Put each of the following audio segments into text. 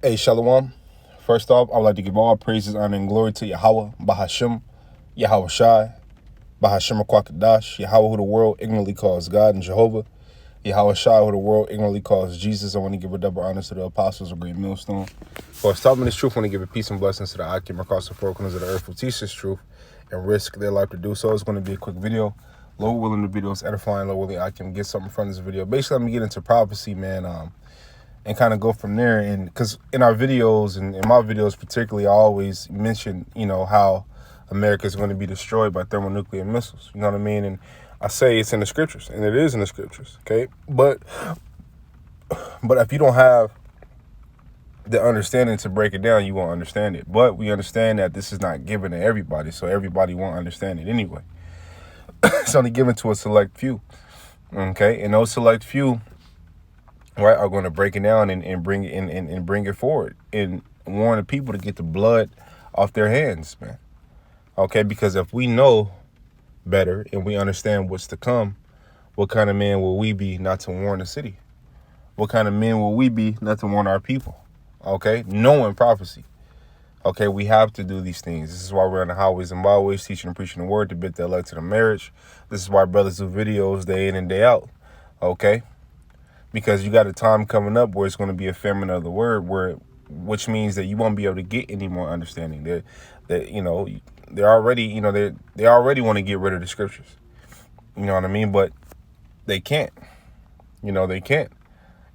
Hey, Shalom. First off, I would like to give all praises, honor, and glory to Yahweh, Bahashem, Yahweh Shai, Bahashem Kwakadash, Yahweh who the world ignorantly calls God, and Jehovah, Yahweh Shai who the world ignorantly calls Jesus. I want to give a double honor to the apostles of Great Millstone. For stopping this truth, I want to give a peace and blessings to the Akim across the four corners of the earth who teach this truth and risk their life to do so. It's going to be a quick video. Lord willing, the video is edifying. Lord willing, I can get something from this video. Basically, let me get into prophecy, man. And kind of go from there. And because in our videos and in my videos particularly, I always mention, how America is going to be destroyed by thermonuclear missiles. You know what I mean? And I say it's in the scriptures, and it is in the scriptures. Okay. But if you don't have the understanding to break it down, you won't understand it. But we understand that this is not given to everybody, so everybody won't understand it anyway. It's only given to a select few. Okay. And those select few, right, are going to break it down and bring it in and bring it forward and warn the people to get the blood off their hands, man. Okay, because if we know better and we understand what's to come, what kind of man will we be not to warn the city? What kind of men will we be not to warn our people? Okay, knowing prophecy. Okay, we have to do these things. This is why we're on the highways and byways teaching and preaching the word to bid the elect to the marriage. This is why brothers do videos day in and day out. Okay. Because you got a time coming up where it's going to be a famine of the word, which means that you won't be able to get any more understanding. They already want to get rid of the scriptures. You know what I mean? But they can't. They can't.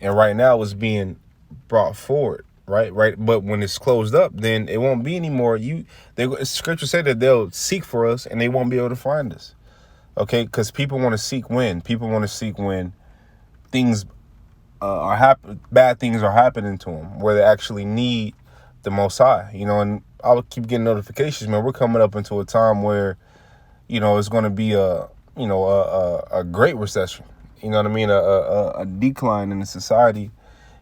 And right now it's being brought forward, right? But when it's closed up, then it won't be anymore. Scripture said that they'll seek for us and they won't be able to find us. Okay, because people want to seek when. People want to seek when things bad things are happening to them, where they actually need the Most High, and I'll keep getting notifications, man. We're coming up into a time where, it's going to be a great recession. You know what I mean? A decline in the society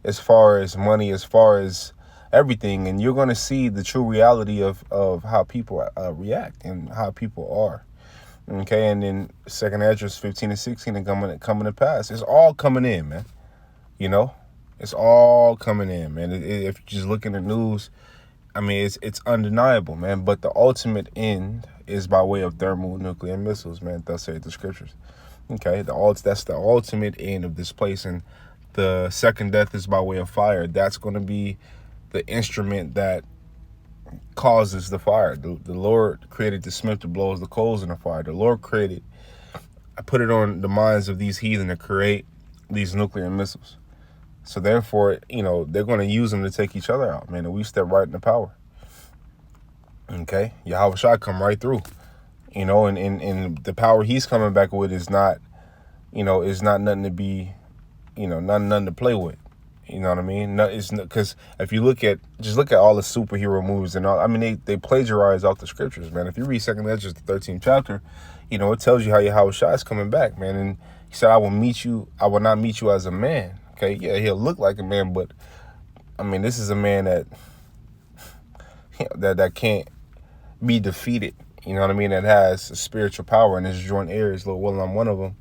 as far as money, as far as everything. And you're going to see the true reality of how people react and how people are. Okay. And then 2nd Esdras 15 and 16 are coming to pass. It's all coming in, man. It's all coming in, man. If you just look in the news, I mean, it's undeniable, man. But the ultimate end is by way of thermonuclear missiles, man. Thus saith the scriptures. Okay, that's the ultimate end of this place. And the second death is by way of fire. That's going to be the instrument that causes the fire. The Lord created the smith that blows the coals in the fire. The Lord put it on the minds of these heathen to create these nuclear missiles. So therefore, they're going to use them to take each other out, man. And we step right into power. Okay. Yahweh Shai come right through, and the power he's coming back with is not, is not nothing to be, nothing to play with. You know what I mean? No, it's because if you look at all the superhero movies and all, I mean, they plagiarize off the scriptures, man. If you read 2nd Esdras, the 13th chapter, it tells you how Yahweh Shai is coming back, man. And he said, I will not meet you as a man. Okay, yeah, he'll look like a man, but I mean, this is a man that can't be defeated. You know what I mean? That has spiritual power, and his joint heirs, Lord willing, I'm one of them,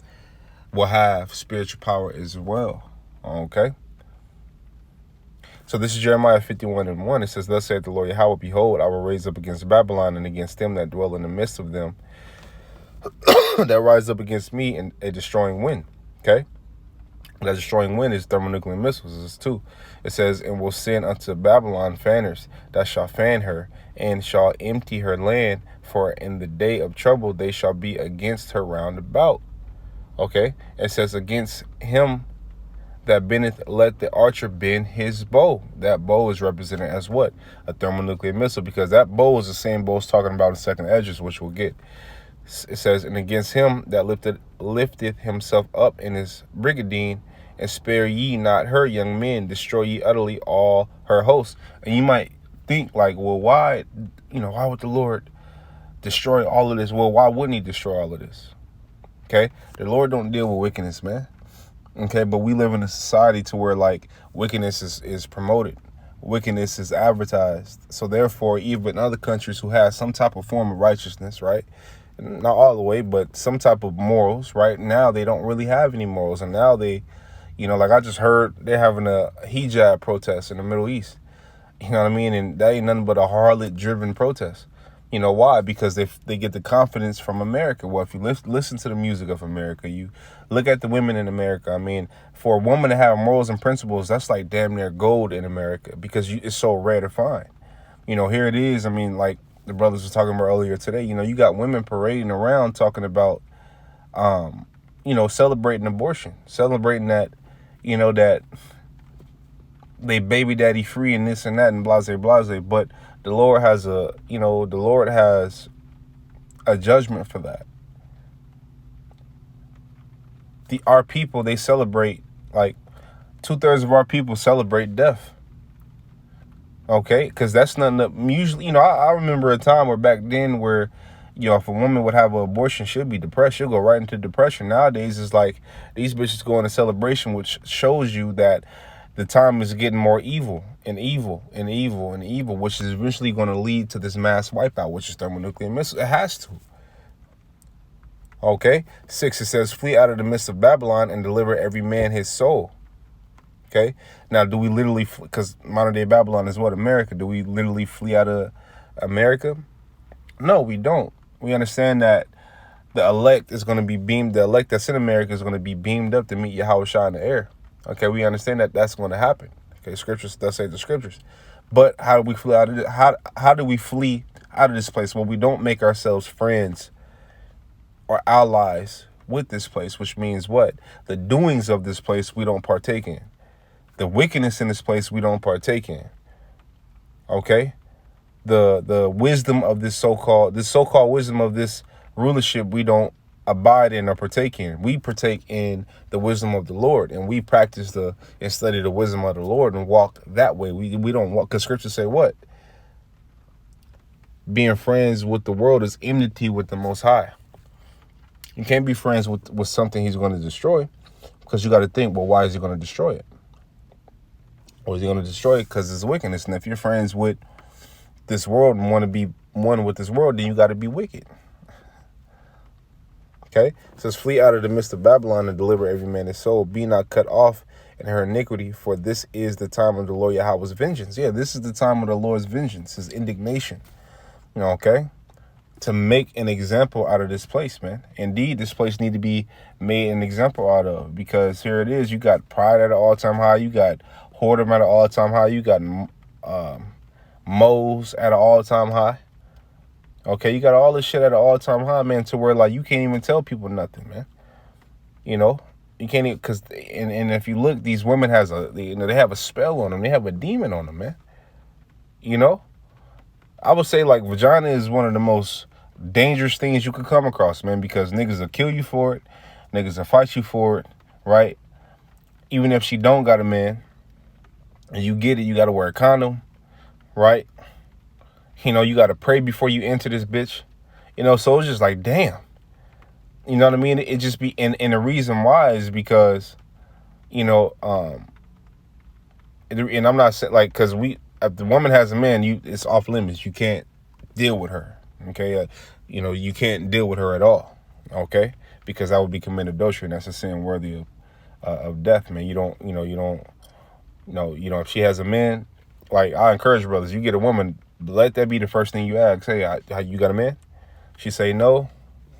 will have spiritual power as well. Okay. So this is Jeremiah 51:1. It says, "Thus saith the Lord Yahweh, behold, I will raise up against Babylon and against them that dwell in the midst of them, that rise up against me in a destroying wind." Okay. That destroying wind is thermonuclear missiles. It's 2. It says, "And will send unto Babylon fanners that shall fan her, and shall empty her land, for in the day of trouble they shall be against her round about." Okay. It says, "Against him that bendeth, let the archer bend his bow." That bow is represented as what? A thermonuclear missile, because that bow is the same bow it's talking about in 2nd Esdras, which we'll get. It says, "And against him that lifteth himself up in his brigandine, and spare ye not her young men, destroy ye utterly all her hosts." And you might think like, well, why would the Lord destroy all of this? Well, why wouldn't he destroy all of this? Okay. The Lord don't deal with wickedness, man. Okay. But we live in a society to where like wickedness is promoted. Wickedness is advertised. So therefore, even in other countries who have some type of form of righteousness, right? Not all the way, but some type of morals, right? Now they don't really have any morals. And now they, like I just heard they're having a hijab protest in the Middle East. You know what I mean? And that ain't nothing but a harlot-driven protest. You know why? Because they get the confidence from America. Well, if you listen to the music of America, you look at the women in America. I mean, for a woman to have morals and principles, that's like damn near gold in America because it's so rare to find. You know, here it is. I mean, like the brothers were talking about earlier today, you know, you got women parading around talking about, celebrating abortion, celebrating that, that they baby daddy free and this and that and blase blase. But the Lord has a judgment for that. Our people, they celebrate, like 2/3 of our people celebrate death. Okay, because that's nothing that usually, I remember a time where back then where, if a woman would have an abortion, she'll be depressed. She'll go right into depression. Nowadays, it's like these bitches go into celebration, which shows you that the time is getting more evil and evil and evil and evil, which is eventually going to lead to this mass wipeout, which is thermonuclear missiles. It has to. Okay, 6, it says, flee out of the midst of Babylon and deliver every man his soul. Okay, now do we literally, because modern day Babylon is what, America? Do we literally flee out of America? No, we don't. We understand that the elect is going to be beamed, the elect that's in America is going to be beamed up to meet Yahweh Shah in the air. Okay, we understand that that's going to happen. Okay, scriptures does say the scriptures. But how do we flee out of it? How do we flee out of this place? Well, we don't make ourselves friends or allies with this place, which means what? The doings of this place we don't partake in. The wickedness in this place we don't partake in. Okay? The wisdom of this so-called wisdom of this rulership we don't abide in or partake in. We partake in the wisdom of the Lord, and we practice and study the wisdom of the Lord and walk that way. We don't walk, because scriptures say what? Being friends with the world is enmity with the Most High. You can't be friends with something he's going to destroy, because you got to think, well, why is he going to destroy it? Or is he going to destroy it because it's wickedness? And if you're friends with this world and want to be one with this world, then you got to be wicked. Okay? It says, flee out of the midst of Babylon and deliver every man his soul. Be not cut off in her iniquity, for this is the time of the Lord Yahweh's vengeance. Yeah, this is the time of the Lord's vengeance, his indignation. Okay? To make an example out of this place, man. Indeed, this place need to be made an example out of, because here it is. You got pride at an all-time high. You got whoredom at an all-time high. You got moles at an all-time high. Okay, you got all this shit at an all-time high, man, to where, like, you can't even tell people nothing, man. You can't even, because, and if you look, these women they have a spell on them. They have a demon on them, man. I would say, like, vagina is one of the most dangerous things you could come across, man, because niggas will kill you for it. Niggas will fight you for it, right? Even if she don't got a man and you get it, you got to wear a condom, right? You got to pray before you enter this bitch. So it's just like, damn. You know what I mean? It just be, and the reason why is because, and I'm not saying, like, because if the woman has a man, it's off limits. You can't deal with her. Okay, you can't deal with her at all. Okay, because that would be committing adultery, and that's a sin worthy of death, man. If she has a man, like, I encourage brothers, you get a woman, let that be the first thing you ask. Hey, you got a man? She say no.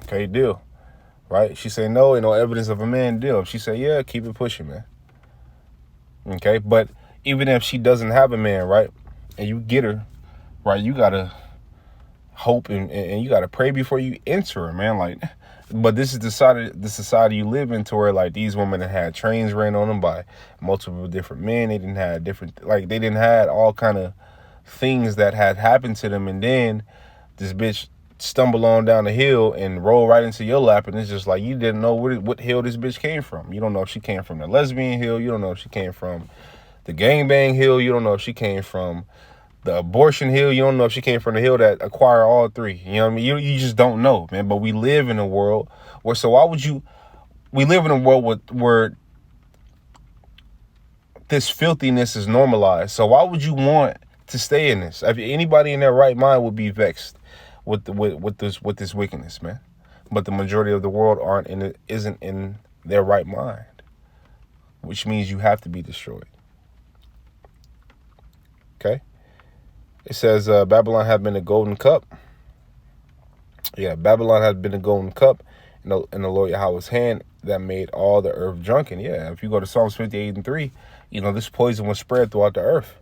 Okay, deal. Right? She say no, and no evidence of a man, deal. If she say yeah, keep it pushing, man. Okay, but even if she doesn't have a man, right, and you get her, right, you gotta hope and you gotta pray before you enter her, man. Like, but this is the society you live in, to where, like, these women that had trains ran on them by multiple different men. They didn't have all kind of things that had happened to them, and then this bitch stumble on down the hill and roll right into your lap, and it's just like, you didn't know what hill this bitch came from. You don't know if she came from the lesbian hill. You don't know if she came from the gangbang hill. You don't know if she came from the abortion hill. You don't know if she came from the hill that acquire all three. You know what I mean? You just don't know, man. But we live in a world where, we live in a world where this filthiness is normalized. So why would you want to stay in this? If anybody in their right mind would be vexed with this wickedness, man. But the majority of the world isn't in their right mind, which means you have to be destroyed. Okay? It says Babylon had been a golden cup. Yeah, Babylon had been a golden cup in the Lord Yahweh's hand that made all the earth drunken. Yeah, if you go to Psalms 58:3, this poison was spread throughout the earth.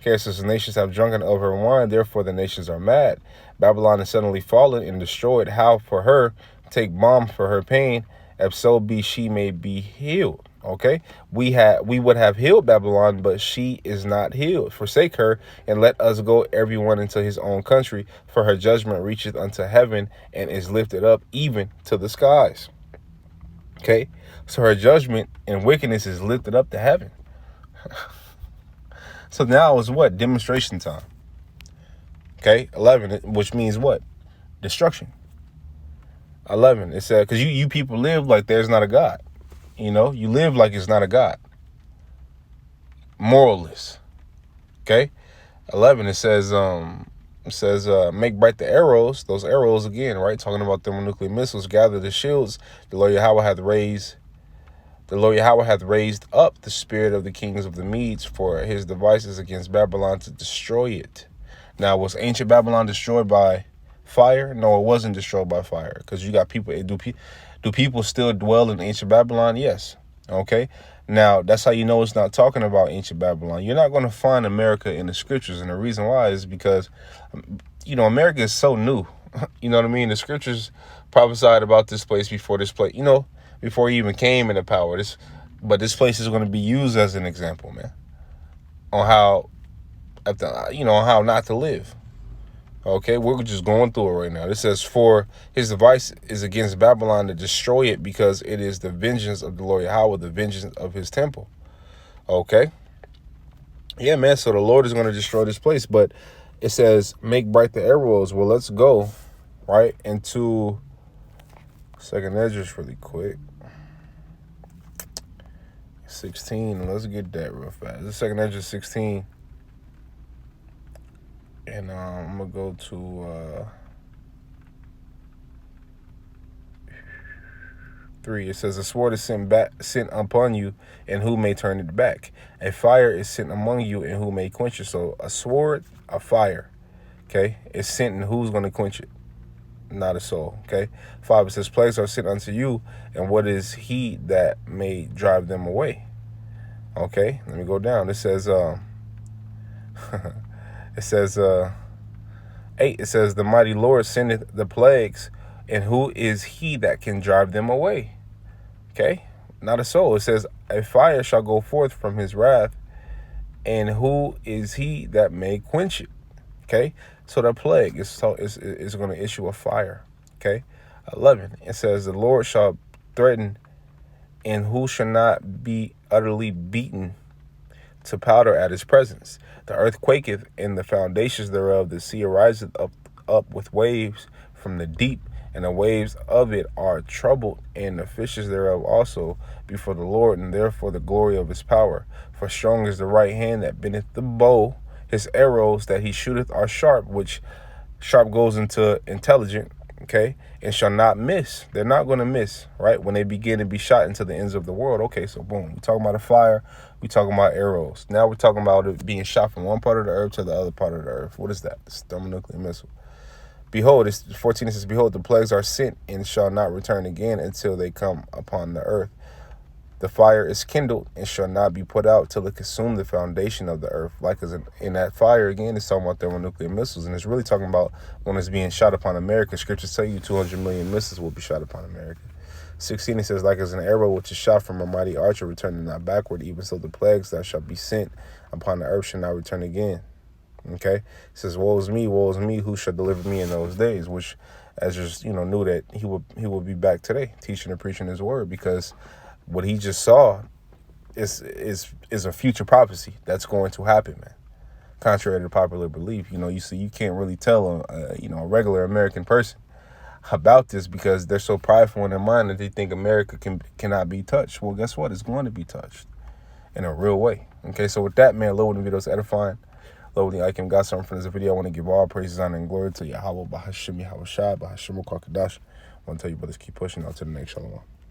Okay, it says the nations have drunken of her wine, therefore the nations are mad. Babylon is suddenly fallen and destroyed. How for her take balm for her pain, if so be she may be healed. Okay, we would have healed Babylon, but she is not healed. Forsake her and let us go everyone into his own country, for her judgment reacheth unto heaven and is lifted up even to the skies. Okay, so her judgment and wickedness is lifted up to heaven. So now is what? Demonstration time. Okay, 11, which means what? Destruction. 11, it said, because you people live like there's not a God. You live like it's not a God. Moralist. Okay, 11, it says make bright the arrows. Those arrows again, right? Talking about thermonuclear missiles. Gather the shields. The Lord Yahweh hath raised up the spirit of the kings of the Medes for his devices against Babylon to destroy it. Now, was ancient Babylon destroyed by fire? No, it wasn't destroyed by fire, because you got people. Do people still dwell in ancient Babylon? Yes. Okay. Now, that's how you know it's not talking about ancient Babylon. You're not going to find America in the scriptures, and the reason why is because, America is so new. You know what I mean? The scriptures prophesied about this place before this place. Before he even came into power. But this place is going to be used as an example, man, on how not to live. Okay, we're just going through it right now. It says, for his device is against Babylon to destroy it, because it is the vengeance of the Lord Yahweh, the vengeance of his temple. Okay. Yeah, man. So the Lord is going to destroy this place, but it says, make bright the arrows. Well, let's go right into Second Esdras really quick. 16. Let's get that real fast. This Second Esdras 16. And I'm going to go to 3. It says, a sword is sent upon you, and who may turn it back? A fire is sent among you, and who may quench it? So a sword, a fire, okay, is sent, and who's going to quench it? Not a soul. Okay. 5, it says, plagues are sent unto you, and what is he that may drive them away? Okay, let me go down. It says it says 8, it says, the mighty Lord sendeth the plagues, and who is he that can drive them away? Okay, not a soul. It says, a fire shall go forth from his wrath, and who is he that may quench it? Okay, so the plague is going to issue a fire. Okay, 11, it says, the Lord shall threaten, and who shall not be utterly beaten to powder at his presence? The earth quaketh, and the foundations thereof. The sea ariseth up with waves from the deep, and the waves of it are troubled, and the fishes thereof also before the Lord, and therefore the glory of his power. For strong is the right hand that bendeth the bow. His arrows that he shooteth are sharp, which sharp goes into intelligent, okay, and shall not miss. They're not going to miss, right, when they begin to be shot into the ends of the world. Okay, so boom, we're talking about a fire, we're talking about arrows. Now we're talking about it being shot from one part of the earth to the other part of the earth. What is that? It's a thermonuclear missile. Behold, it's 14, it says, behold, the plagues are sent and shall not return again until they come upon the earth. The fire is kindled and shall not be put out till it consume the foundation of the earth. Like as in that fire, again, it's talking about thermonuclear missiles, and it's really talking about when it's being shot upon America. Scriptures tell you 200 million missiles will be shot upon America. 16, it says, like as an arrow which is shot from a mighty archer, returning not backward, even so the plagues that shall be sent upon the earth shall not return again. Okay, it says, woe is me, who shall deliver me in those days? Which, as just knew that he would be back today, teaching and preaching his word, because what he just saw is a future prophecy that's going to happen, man. Contrary to popular belief, you can't really tell a regular American person about this, because they're so prideful in their mind that they think America cannot be touched. Well, guess what? It's going to be touched in a real way. Okay, so with that, man, Lord, when the video's edifying, Lord, when I got something from this video, I want to give all praises, honor, and glory to Yahweh, Bahashim, Yahweh Shai, Bahashim, Kwakadash. I want to tell you, brothers, keep pushing out to the next Shalom.